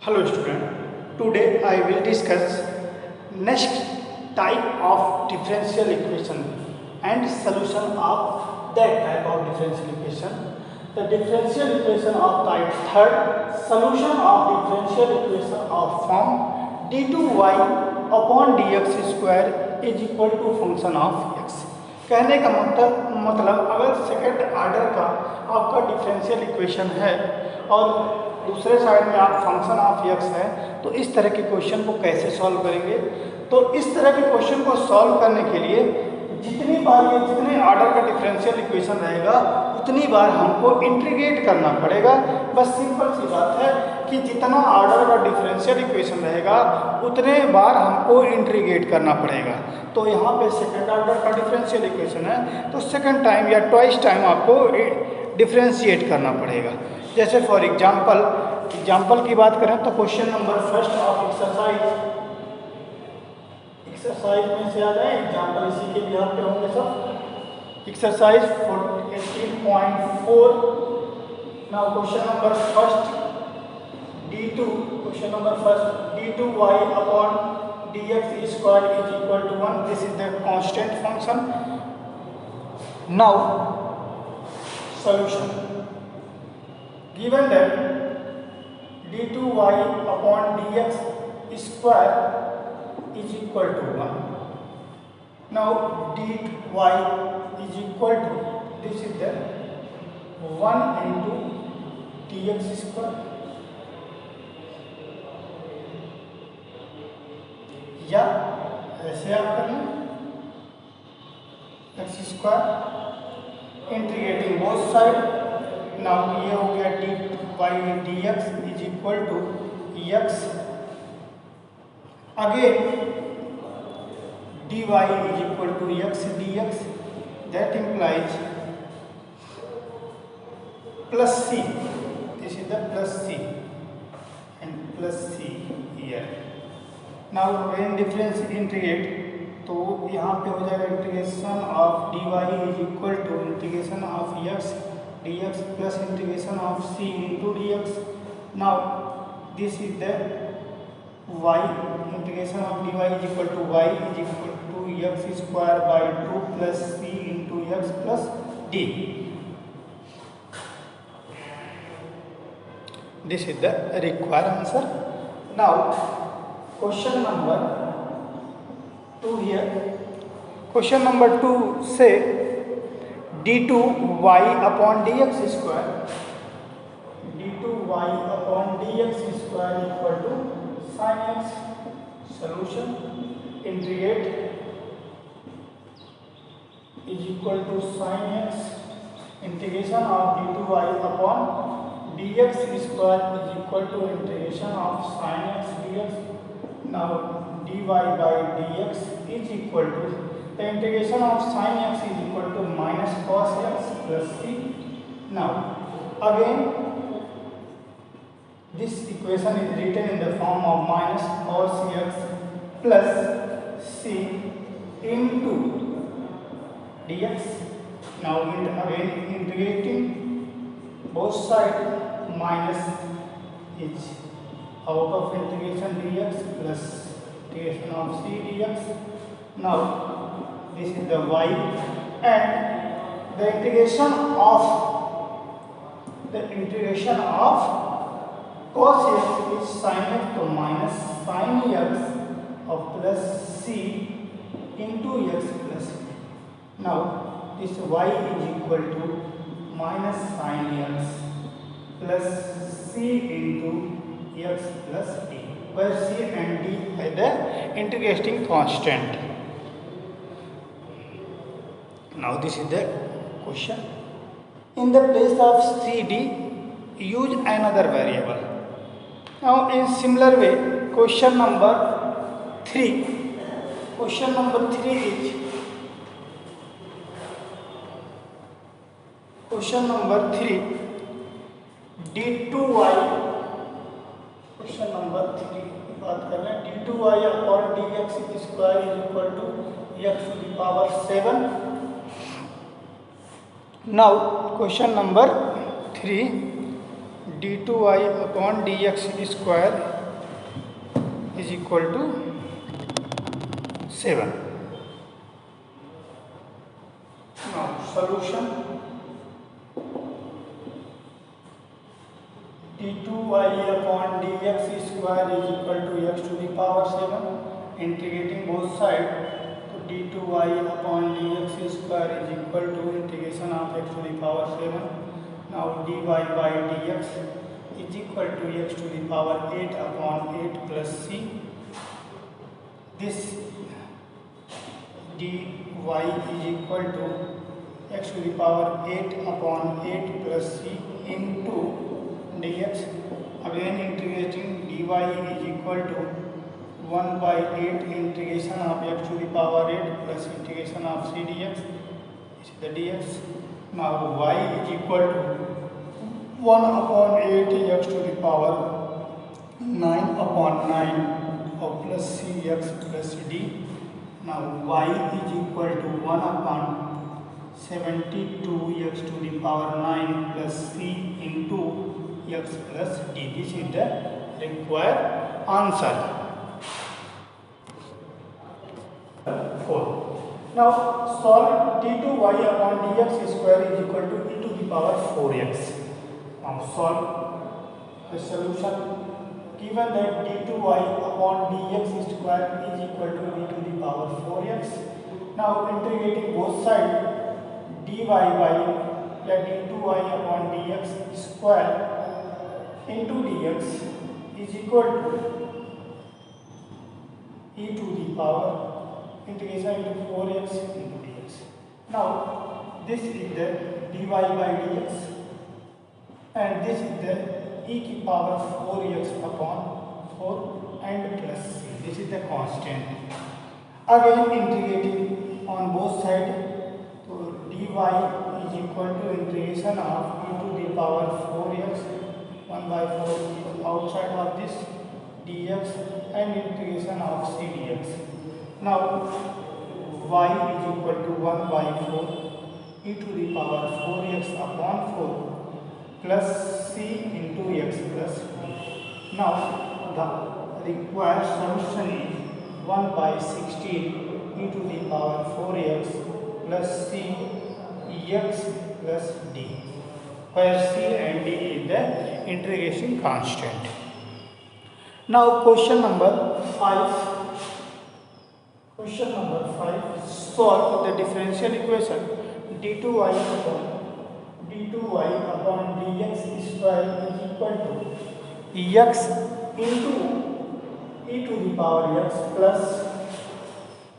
Hello student, today I will discuss next type of differential equation and solution of that type of differential equation. The differential equation of type third, solution of differential equation of form d2y upon dx square is equal to function of x. कहने का मतलब अगर second order का आपका differential equation है और दूसरे side में आप फंक्शन ऑफ एक्स है, तो इस तरह के क्वेश्चन को कैसे सॉल्व करेंगे। तो इस तरह के क्वेश्चन को सॉल्व करने के लिए जितनी बार ये जितने ऑर्डर का डिफरेंशियल इक्वेशन रहेगा उतनी बार हमको इंटीग्रेट करना पड़ेगा। बस सिंपल सी बात है कि जितना ऑर्डर का डिफरेंशियल इक्वेशन रहेगा उतने बार हमको इंटीग्रेट करना पड़ेगा। तो यहाँ पे सेकंड ऑर्डर का डिफरेंशियल इक्वेशन है तो सेकंड टाइम या ट्वाइस टाइम आपको डिफरेंशिएट करना पड़ेगा। जैसे फॉर एग्जाम्पल की बात करें तो question number first of exercise में से आ जाए एग्जाम्पल इसी के बिहार पे होंगे सब। Exercise 18.4। Now question number first d2y upon dx square is equal to 1. This is the constant function. Now solution. Given that d2y upon dx square is equal to 1. Now dy is equal to, this is the 1 into dx square, या ऐसे आप कर लें x square integrating both side. Now ये हो गया d x is equal to x, again dy is equal to x dx, that implies plus c, this is the plus c and plus c here. Now when difference integrate तो यहाँ पे हो जाएगा integration of dy is equal to integration of x dx plus integration of c into dx. Now this is the y, integration of dy is equal to y is equal to x square by 2 plus c into x plus d. This is the required answer. Now question number 2 here. Question number 2 say d2y upon dx square, d2y upon dx square equal to sin x. Solution, integrate is equal to sin x, integration of d2y upon dx square is equal to integration of sin x dx. Now dy by dx is equal to, the integration of sin x is equal to minus cos x plus c. Now again this equation is written in the form of minus cos x plus c into dx. Now again integrating both sides, minus is out of integration dx plus integration of c dx. Now this is the y and the integration of cos x is sin x, to minus sin x of plus c into x plus c. Now this y is equal to minus sin x plus c into x plus d, where c and d are the integrating constant. Now this is the question. In the place of cd use another variable. Now in similar way question number 3 is question number 3 d2y, question number 3 की बात कर रहे हैं, d2y upon dx square is equal to x to the power 7. Now question number 3 d2y upon dx square is equal to 7. Now solution, d2y upon dx square is equal to x to the power 7. Integrating both sides, so d2y upon dx square is equal to integration of x to the power 7. Now dy by dx is equal to x to the power 8 upon 8 plus c. This dy is equal to x to the power 8 upon 8 plus c into dx. Again integrating dy is equal to 1 by 8 integration of x to the power 8 plus integration of c dx. This is the dx. Now y is equal to 1 upon 8 x to the power 9 upon 9 of plus cx plus d. Now y is equal to 1 upon 72 x to the power 9 plus c into x plus d. This is the required answer. 4. Now solve d2y upon dx square is equal to e to the power 4x. Now solve the solution. Given that d2y upon dx square is equal to e to the power 4x. Now integrating both sides, dy by d2y upon dx square into dx is equal to e to the power integration into 4x into dx. Now this is the dy by dx and this is the e की power 4x upon 4 and plus c. This is the constant. Again integrating on both sides, so dy is equal to integration of e to the power 4x 1 by 4 outside of this dx and integration of c dx. Now y is equal to 1 by 4 e to the power 4x upon 4 plus c into x plus d. Now the required solution is 1 by 16 e to the power 4x plus c x plus d, where c and d is the integration constant. Now question number 5. Question number 5. Solve the differential equation d2y upon dx square is equal to x into e to the power x plus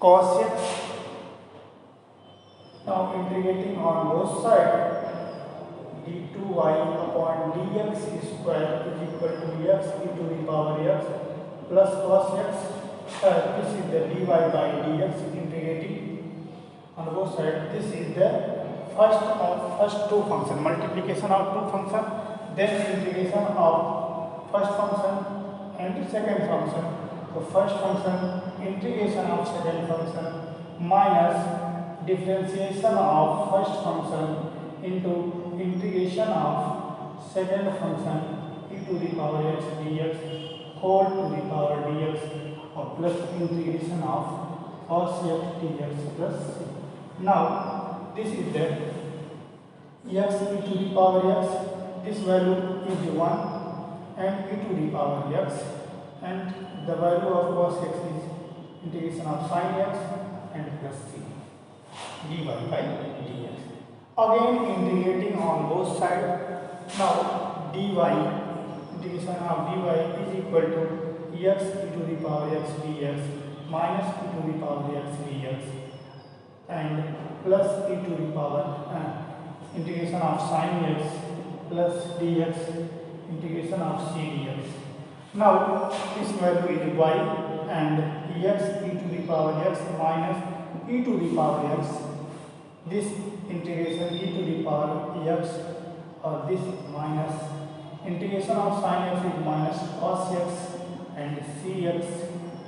cos x. Now integrating on both sides, d2y upon dx square is equal to x e to the power x plus cos x. This is the dy by dx integrating on both sides. This is the first two function, multiplication of two function, then integration of first function and second function. So first function integration of second function minus differentiation of first function into integration of second function e to the power x dx whole to the power dx or plus integration of cos x dx plus c. Now this is the x e to the power x, this value is 1 and e to the power x, and the value of cos x is integration of sin x and plus c dy by dx. Again integrating on both sides. Now dy integration of dy is equal to x e to the power x dx minus e to the power x dx and plus e to the power integration of sin x plus dx integration of c dx. Now this value is y and x e to the power x minus e to the power x. This integration e to the power x or this minus integration of sin x is minus cos x and cx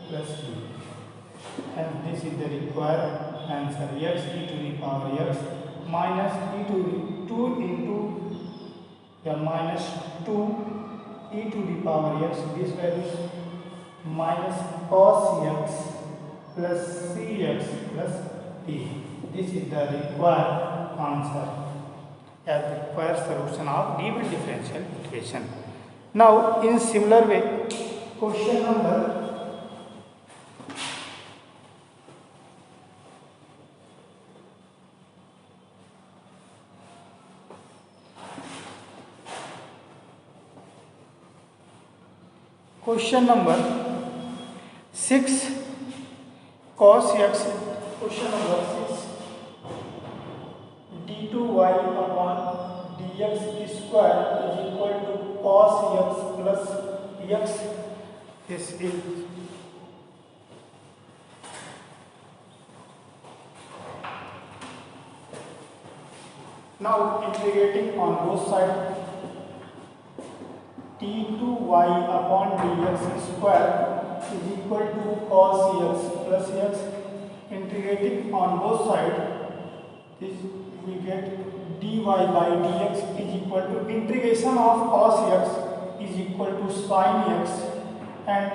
plus d. And this is the required answer, x e to the power x minus e to the 2 into या minus 2 e to the power x, this value minus cos x plus cx plus d. This is the required answer as the required solution of given differential equation. Now in similar way, question number Question number 6 cos x. Question number 6 d2y upon dx square is equal to cos x plus x. This is now integrating on both sides. d2y upon dx square is equal to cos x plus x. Integrating on both sides, this we get dy by dx is equal to integration of cos x is equal to sin x, and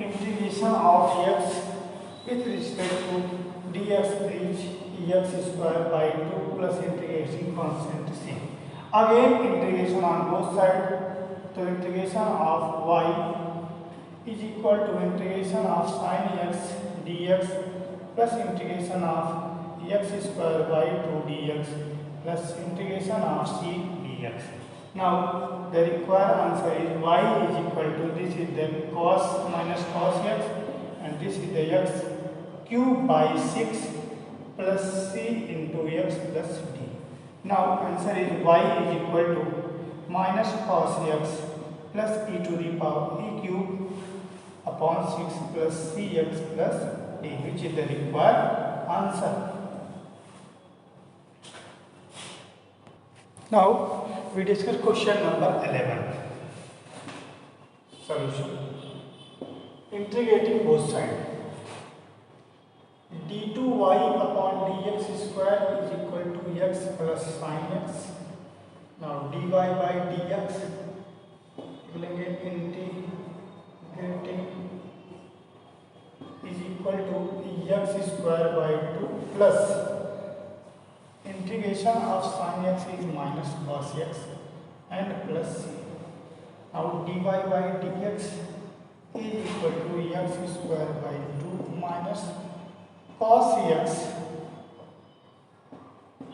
integration of x with respect to dx is x square by 2 plus integration constant c. Again integration on both sides. So integration of y is equal to integration of sin x dx plus integration of x square by 2 dx plus integration of c dx. Now the required answer is y is equal to, this is the cos minus cos x, and this is the x cube by 6 plus c into x plus d. Now answer is y is equal to minus cos x plus e to the power e cube upon 6 plus cx plus d, which is the required answer. Now we discuss question number 11. Solution. Integrating both sides. d2y upon dx square is equal to x plus sin x. Now dy by dx लेंगे integrating is equal to x square by 2 plus integration of sin x is minus cos x and plus c. Now dy by dx is equal to x square by 2 minus cos x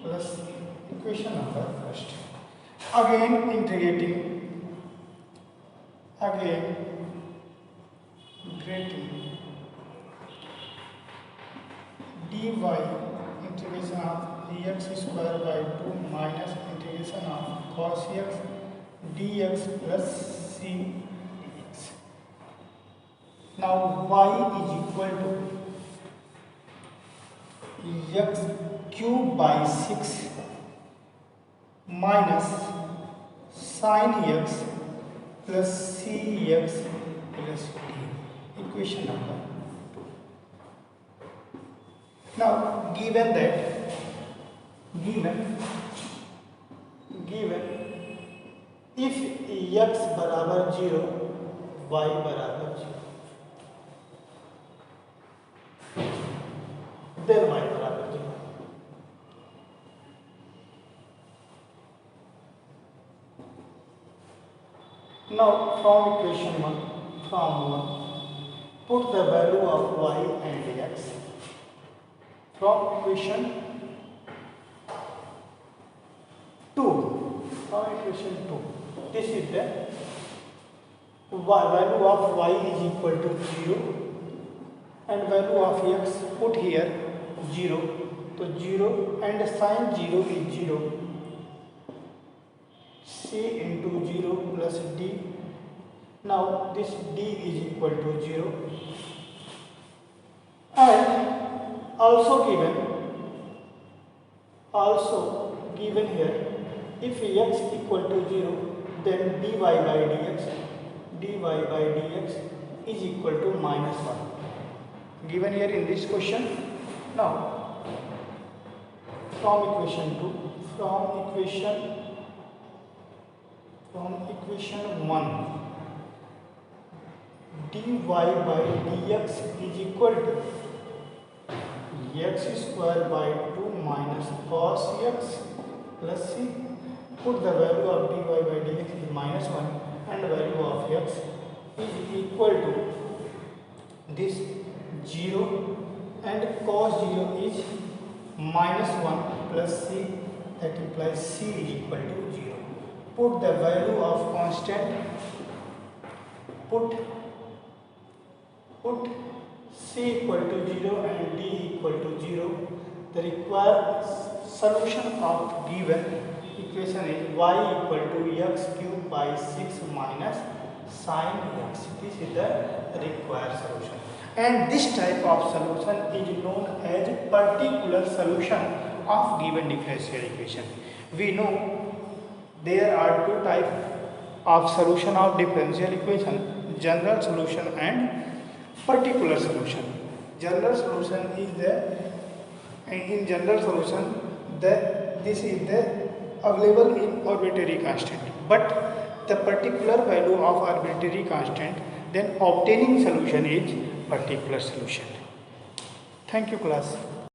plus c. Equation number first. Again integrating, again integrating dy integration of x square by 2 minus integration of cos x dx plus c dx. Now y is equal to x cube by 6 minus sin x plus cx plus d. Equation number 2. Now given that given if x बराबर 0 y बराबर 0 then y बराबर 0. Now from equation 1, put the value of y and x. From equation 2, this is the value of y is equal to 0 and value of x put here 0. So 0 and sin 0 is 0. C into 0 plus d. Now this d is equal to 0, and also given here, if x equal to 0, then dy by dx is equal to minus 1, given here in this question. Now from equation 2, from equation 1, dy by dx is equal to x square by 2 minus cos x plus c. Put the value of dy by dx is minus 1 and value of x is equal to this 0 and cos 0 is minus 1 plus c, that implies c is equal to 0. Put the value of constant, put c equal to 0 and d equal to 0. The required solution of given equation is y equal to x cube by 6 minus sin x. This is the required solution. And this type of solution is known as particular solution of given differential equation. We know there are two types of solution of differential equation: general solution and particular solution. General solution is in general solution this is the available in arbitrary constant, but the particular value of arbitrary constant, then obtaining solution is particular solution. Thank you, class.